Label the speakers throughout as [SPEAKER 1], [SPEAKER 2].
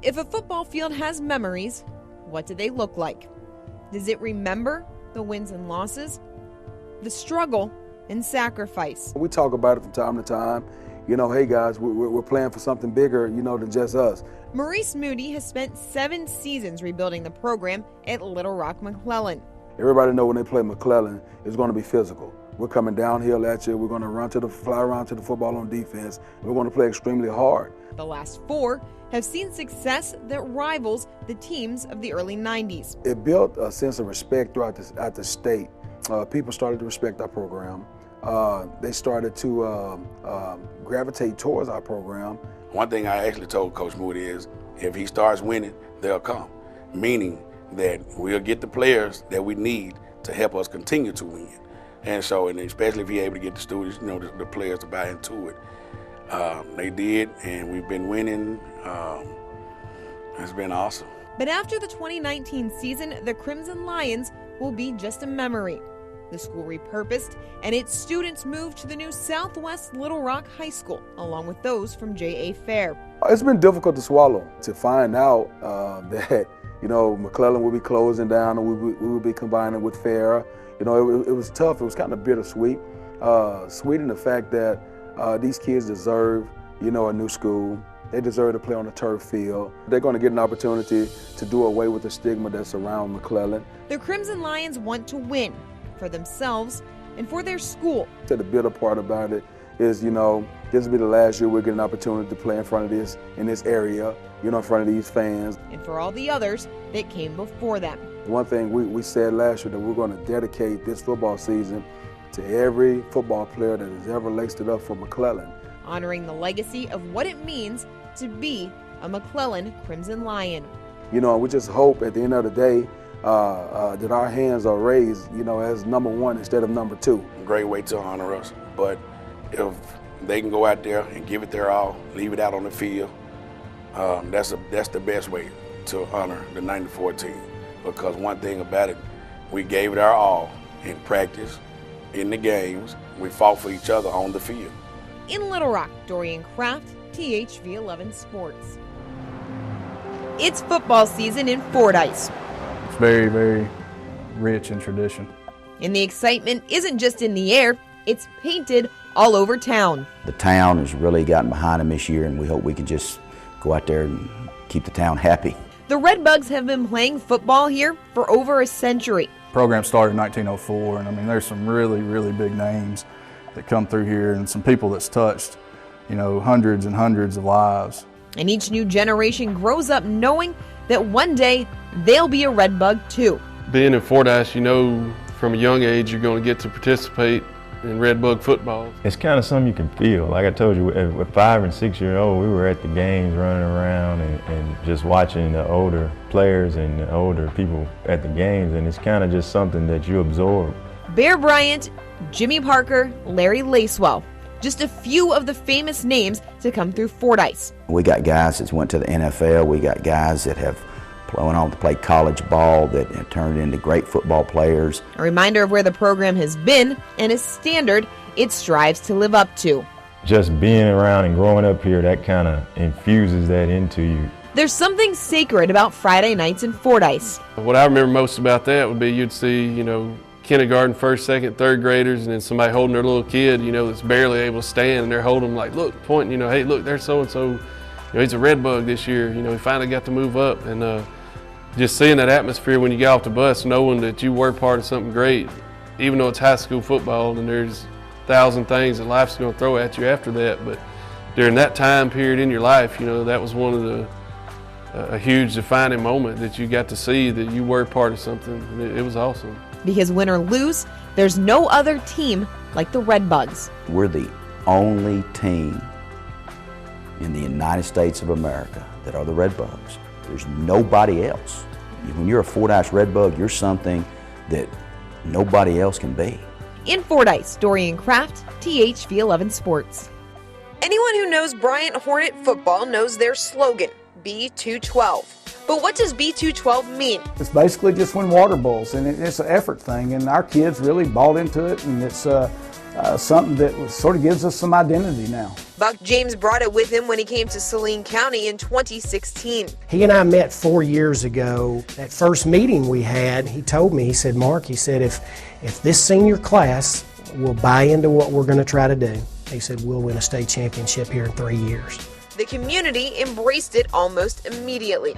[SPEAKER 1] If a football field has memories, what do they look like? Does it remember the wins and losses, the struggle and sacrifice?
[SPEAKER 2] We talk about it from time to time. You know, hey guys, we're playing for something bigger, than just us.
[SPEAKER 1] Maurice Moody has spent 7 seasons rebuilding the program at Little Rock McClellan.
[SPEAKER 2] Everybody know when they play McClellan, it's going to be physical. We're coming downhill at you. We're going to fly around to the football on defense. We're going to play extremely hard.
[SPEAKER 1] The last 4 have seen success that rivals the teams of the early 90s.
[SPEAKER 2] It built a sense of respect throughout the state. People started to respect our program. They started to gravitate towards our program.
[SPEAKER 3] One thing I actually told Coach Moody is, if he starts winning, they'll come. Meaning that we'll get the players that we need to help us continue to win. And so, and especially if you're able to get the students, the players to buy into it. They did, and we've been winning. It's been awesome.
[SPEAKER 1] But after the 2019 season, the Crimson Lions will be just a memory. The school repurposed, and its students moved to the new Southwest Little Rock High School, along with those from J.A. Fair.
[SPEAKER 2] It's been difficult to swallow, to find out that, McClellan will be closing down and we will be combining with Fair. It was tough. It was kind of bittersweet. Sweet in the fact that these kids deserve, a new school. They deserve to play on a turf field. They're going to get an opportunity to do away with the stigma that's around McClellan.
[SPEAKER 1] The Crimson Lions want to win for themselves and for their school.
[SPEAKER 2] The bitter part about it is, this will be the last year we'll get an opportunity to play in front of in this area, in front of these fans.
[SPEAKER 1] And for all the others that came before them.
[SPEAKER 2] One thing we said last year, that we're going to dedicate this football season to every football player that has ever laced it up for McClellan.
[SPEAKER 1] Honoring the legacy of what it means to be a McClellan Crimson Lion.
[SPEAKER 2] We just hope at the end of the day that our hands are raised, as number 1 instead of number 2.
[SPEAKER 3] Great way to honor us, but if they can go out there and give it their all, leave it out on the field, that's the best way to honor the 94 team. Because one thing about it, we gave it our all in practice, in the games. We fought for each other on the field.
[SPEAKER 1] In Little Rock, Dorian Kraft, THV11 Sports. It's football season in Fordyce.
[SPEAKER 4] It's very, very rich in tradition.
[SPEAKER 1] And the excitement isn't just in the air, it's painted all over town.
[SPEAKER 5] The town has really gotten behind them this year, and we hope we can just go out there and keep the town happy.
[SPEAKER 1] The Redbugs have been playing football here for over a century.
[SPEAKER 4] The program started in 1904, and there's some really, really big names that come through here and some people that's touched, hundreds and hundreds of lives.
[SPEAKER 1] And each new generation grows up knowing that one day they'll be a Redbug too.
[SPEAKER 6] Being in Fordyce, from a young age you're going to get to participate in Redbug football.
[SPEAKER 7] It's kind of something you can feel. Like I told you, at 5 and 6 years old, we were at the games running around and just watching the older players and the older people at the games, and it's kind of just something that you absorb.
[SPEAKER 1] Bear Bryant, Jimmy Parker, Larry Lacewell. Just a few of the famous names to come through Fordyce.
[SPEAKER 5] We got guys that went to the NFL. We got guys that have went on to play college ball that have turned into great football players.
[SPEAKER 1] A reminder of where the program has been and a standard it strives to live up to.
[SPEAKER 7] Just being around and growing up here, that kind of infuses that into you.
[SPEAKER 1] There's something sacred about Friday nights in Fordyce.
[SPEAKER 6] What I remember most about that would be you'd see, kindergarten, first, second, third graders, and then somebody holding their little kid, that's barely able to stand, and they're holding them like, look, pointing, hey, look, there's so-and-so, he's a Redbug this year, he finally got to move up. And just seeing that atmosphere when you get off the bus, knowing that you were part of something great, even though it's high school football and there's 1,000 things that life's going to throw at you after that, but during that time period in your life, that was one of a huge defining moment that you got to see that you were part of something, and it was awesome.
[SPEAKER 1] Because win or lose, there's no other team like the Redbugs.
[SPEAKER 5] We're the only team in the United States of America that are the Redbugs. There's nobody else. When you're a Fordyce Redbug, you're something that nobody else can be.
[SPEAKER 1] In Fordyce, Dorian Kraft, THV11 Sports. Anyone who knows Bryant Hornet football knows their slogan, B212. But what does B212 mean?
[SPEAKER 8] It's basically just when water boils, and it's an effort thing, and our kids really bought into it, and it's something that sort of gives us some identity now.
[SPEAKER 1] Buck James brought it with him when he came to Saline County in 2016.
[SPEAKER 9] He and I met 4 years ago. That first meeting we had, he told me, he said, Mark, he said, if this senior class will buy into what we're going to try to do, he said, we'll win a state championship here in 3 years.
[SPEAKER 1] The community embraced it almost immediately.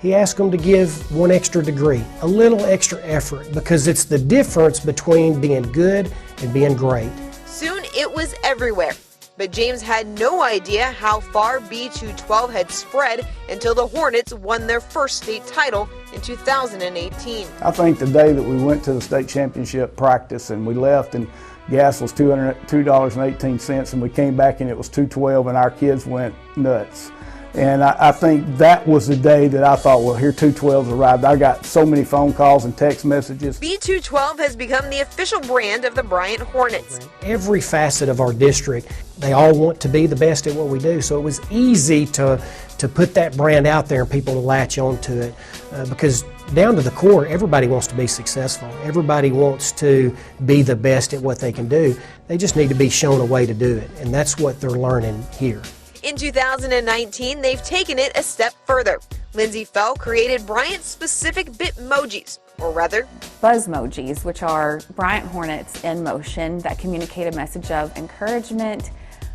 [SPEAKER 9] He asked them to give one extra degree, a little extra effort, because it's the difference between being good and being great.
[SPEAKER 1] Soon it was everywhere. But James had no idea how far B212 had spread until the Hornets won their first state title in 2018.
[SPEAKER 8] I think the day that we went to the state championship practice and we left and gas was $2.18 and we came back and it was $2.12 and our kids went nuts. And I think that was the day that I thought, well, here 212's arrived. I got so many phone calls and text messages.
[SPEAKER 1] B212 has become the official brand of the Bryant Hornets.
[SPEAKER 9] Every facet of our district, they all want to be the best at what we do. So it was easy to put that brand out there and people to latch on to it. Because down to the core, everybody wants to be successful. Everybody wants to be the best at what they can do. They just need to be shown a way to do it. And that's what they're learning here.
[SPEAKER 1] In 2019, they've taken it a step further. Lindsay Fell created Bryant-specific Bitmojis, or rather,
[SPEAKER 10] Buzzmojis, which are Bryant Hornets in motion that communicate a message of encouragement,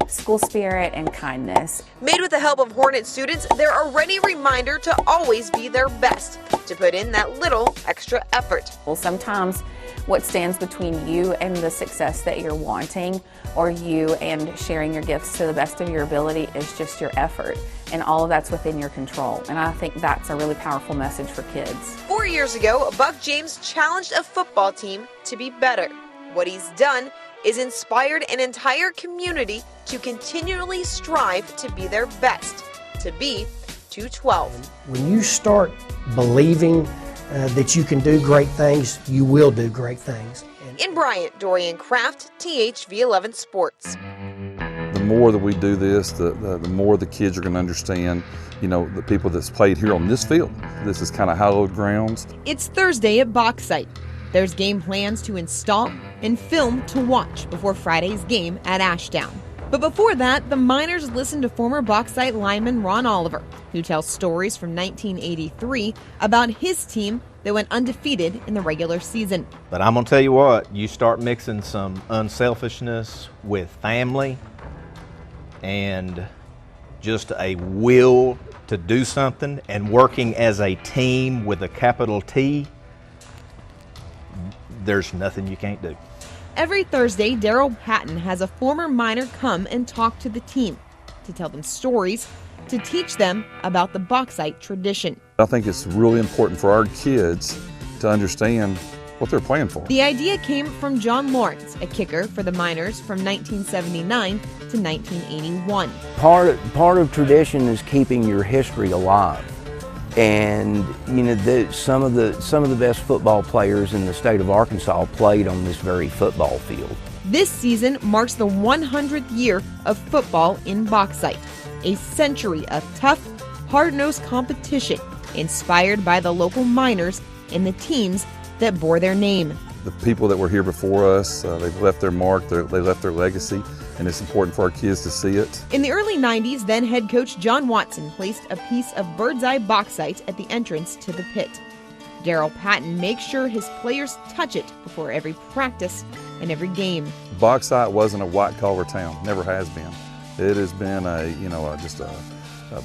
[SPEAKER 10] school spirit, and kindness.
[SPEAKER 1] Made with the help of Hornet students, they're a ready reminder to always be their best, to put in that little extra effort.
[SPEAKER 10] Well, sometimes what stands between you and the success that you're wanting, or you and sharing your gifts to the best of your ability, is just your effort. And all of that's within your control. And I think that's a really powerful message for kids.
[SPEAKER 1] 4 years ago, Buck James challenged a football team to be better. What he's done is inspired an entire community to continually strive to be their best, to be 212.
[SPEAKER 9] When you start believing that you can do great things, you will do great things.
[SPEAKER 1] In Bryant, Dorian Kraft, THV11 Sports.
[SPEAKER 11] The more that we do this, the more the kids are going to understand, the people that's played here on this field. This is kind of hallowed grounds.
[SPEAKER 1] It's Thursday at Bauxite. There's game plans to install and film to watch before Friday's game at Ashdown. But before that, the Miners listened to former Bauxite lineman Ron Oliver, who tells stories from 1983 about his team that went undefeated in the regular season.
[SPEAKER 12] But I'm going to tell you what, you start mixing some unselfishness with family and just a will to do something and working as a team with a capital T, there's nothing you can't do.
[SPEAKER 1] Every Thursday, Daryl Patton has a former Miner come and talk to the team, to tell them stories, to teach them about the Bauxite tradition.
[SPEAKER 11] I think it's really important for our kids to understand what they're playing for.
[SPEAKER 1] The idea came from John Lawrence, a kicker for the Miners from 1979 to 1981.
[SPEAKER 13] Part of tradition is keeping your history alive. And some of the best football players in the state of Arkansas played on this very football field.
[SPEAKER 1] This season marks the 100th year of football in Bauxite, a century of tough, hard-nosed competition inspired by the local Miners and the teams that bore their name.
[SPEAKER 11] The people that were here before us, they've left their mark, they left their legacy, and it's important for our kids to see it.
[SPEAKER 1] In the early 90s, then head coach John Watson placed a piece of bird's eye bauxite at the entrance to the pit. Daryl Patton makes sure his players touch it before every practice and every game.
[SPEAKER 11] Bauxite wasn't a white-collar town, never has been. It has been just a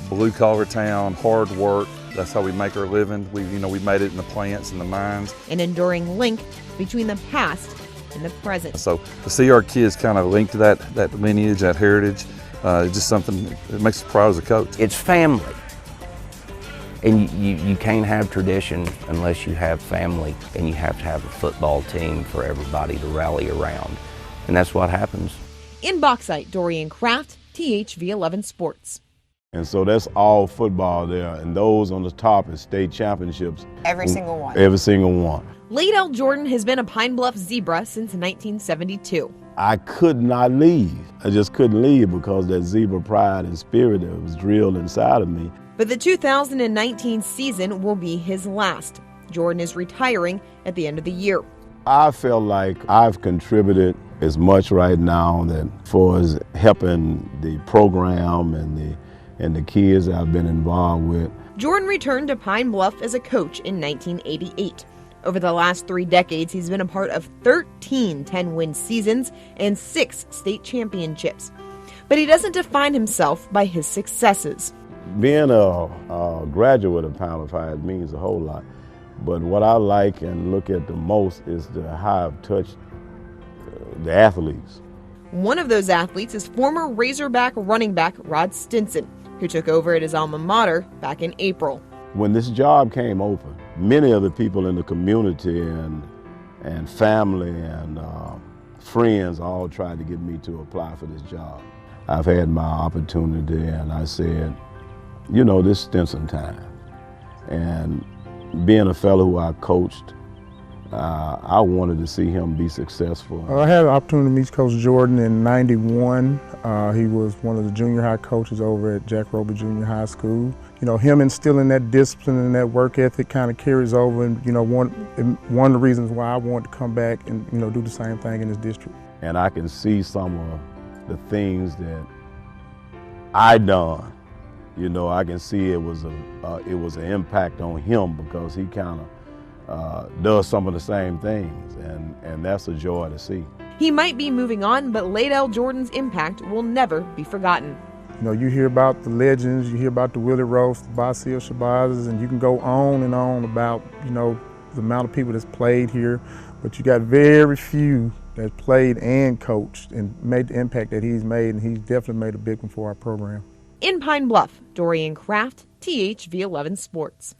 [SPEAKER 11] blue-collar town, hard work. That's how we make our living. We made it in the plants and the mines.
[SPEAKER 1] An enduring link between the past and the present.
[SPEAKER 11] So to see our kids kind of link to that lineage, that heritage, it's just something that makes us proud as a coach.
[SPEAKER 13] It's family. And you can't have tradition unless you have family, and you have to have a football team for everybody to rally around. And that's what happens.
[SPEAKER 1] In Bauxite, Dorian Kraft, THV11 Sports.
[SPEAKER 14] And so that's all football there, and those on the top is state championships.
[SPEAKER 1] Every single one.
[SPEAKER 14] Every single one.
[SPEAKER 1] Laydell Jordan has been a Pine Bluff Zebra since 1972.
[SPEAKER 14] I could not leave. I just couldn't leave because that zebra pride and spirit that was drilled inside of me.
[SPEAKER 1] But the 2019 season will be his last. Jordan is retiring at the end of the year.
[SPEAKER 14] I feel like I've contributed as much right now that for as helping the program and the kids I've been involved with.
[SPEAKER 1] Jordan returned to Pine Bluff as a coach in 1988. Over the last 3 decades, he's been a part of 13 10-win seasons and 6 state championships. But he doesn't define himself by his successes.
[SPEAKER 14] Being a graduate of Pine Bluff means a whole lot. But what I like and look at the most is how I've touched the athletes.
[SPEAKER 1] One of those athletes is former Razorback running back Rod Stinson, who took over at his alma mater back in April.
[SPEAKER 14] When this job came open, many of the people in the community and family and friends all tried to get me to apply for this job. I've had my opportunity and I said, you know, this is Stinson time. And being a fellow who I coached, I wanted to see him be successful.
[SPEAKER 15] I had an opportunity to meet Coach Jordan in '91. He was one of the junior high coaches over at Jack Roby Junior High School. You know, him instilling that discipline and that work ethic kind of carries over. And, you know, one of the reasons why I wanted to come back and, you know, do the same thing in this district.
[SPEAKER 14] And I can see some of the things that I done. You know, I can see it was an impact on him because he kind of does some of the same things, and that's a joy to see.
[SPEAKER 1] He might be moving on, but Laydell Jordan's impact will never be forgotten.
[SPEAKER 15] You know, you hear about the legends, you hear about the Willie Roast, the Basil Shabazz, and you can go on and on about, you know, the amount of people that's played here, but you got very few that played and coached and made the impact that he's made, and he's definitely made a big one for our program.
[SPEAKER 1] In Pine Bluff, Dorian Kraft, THV11 Sports.